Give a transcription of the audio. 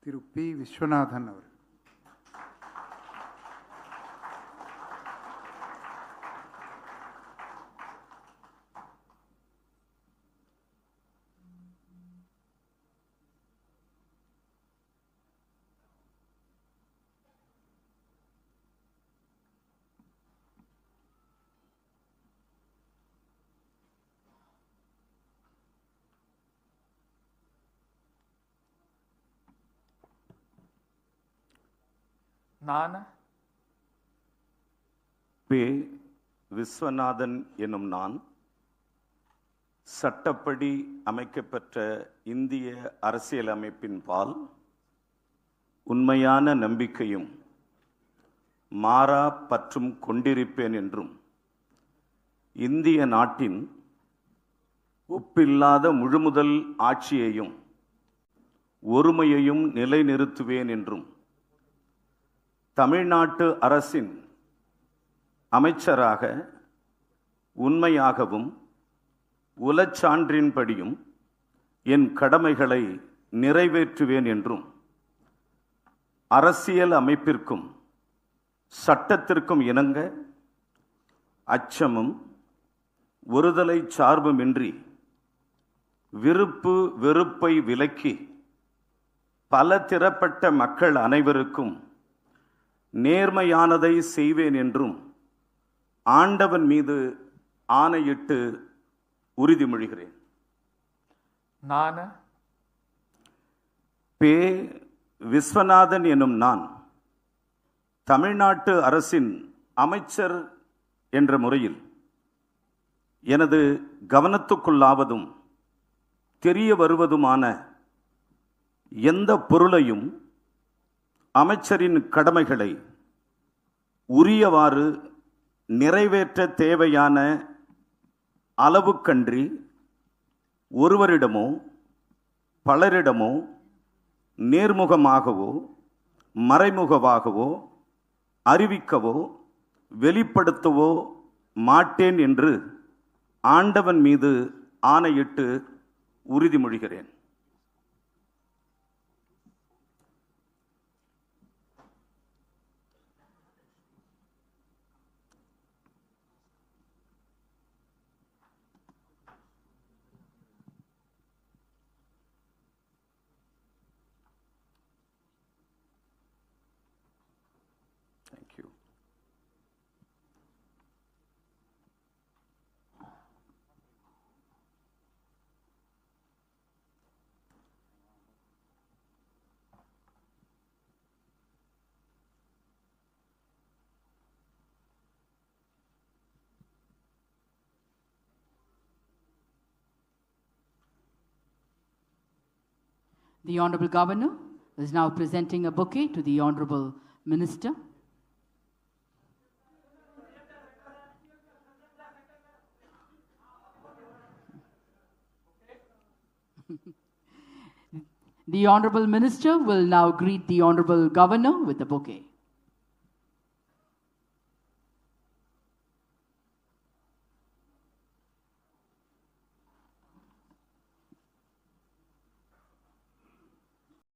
திரு B. Viswanathan அவர். நான் B. Viswanathan எனும் நான் சட்டப்படி அமைக்கப்பெற்ற இந்திய அரசியலமைப்பின் பால் உண்மையான நம்பிக்கையும் மாறா பற்றும் கொண்டிருப்பேன் என்றும் இந்திய நாட்டின் ஒப்பில்லாத முழுமுதல் ஆட்சியையும் ஒருமையையும் நிலைநிறுத்துவேன் என்றும் தமிழ்நாட்டு அரசின் அமைச்சராக உண்மையாகவும் உலச்சான்றின்படியும் என் கடமைகளை நிறைவேற்றுவேன் என்றும் அரசியல் அமைப்பிற்கும் சட்டத்திற்கும் இணங்க அச்சமும் ஒருதலை சார்புமின்றி விருப்பு வெறுப்பை விலக்கி பல திறப்பட்ட மக்கள் அனைவருக்கும் நேர்மையானதை செய்வேன் என்றும் ஆண்டவன் மீது ஆணையிட்டு உறுதிமொழிகிறேன். நான் பே. விஸ்வநாதன் எனும் நான் தமிழ்நாட்டு அரசின் அமைச்சர் என்ற முறையில் எனது கவனத்துக்குள்ளாவதும் தெரிய வருவதுமான எந்த பொருளையும் அமைச்சரின் கடமைகளை உரியவாறு நிறைவேற்ற தேவையான அளவுக்கன்றி ஒருவரிடமோ பலரிடமோ நேர்முகமாகவோ மறைமுகமாகவோ அறிவிக்கவோ வெளிப்படுத்தவோ மாட்டேன் என்று ஆண்டவன் மீது ஆணையிட்டு உறுதிமொழிகிறேன். Thank you. The Honorable Governor is now presenting a bouquet to the Honorable Minister. The Honorable Minister will now greet the Honorable Governor with a bouquet.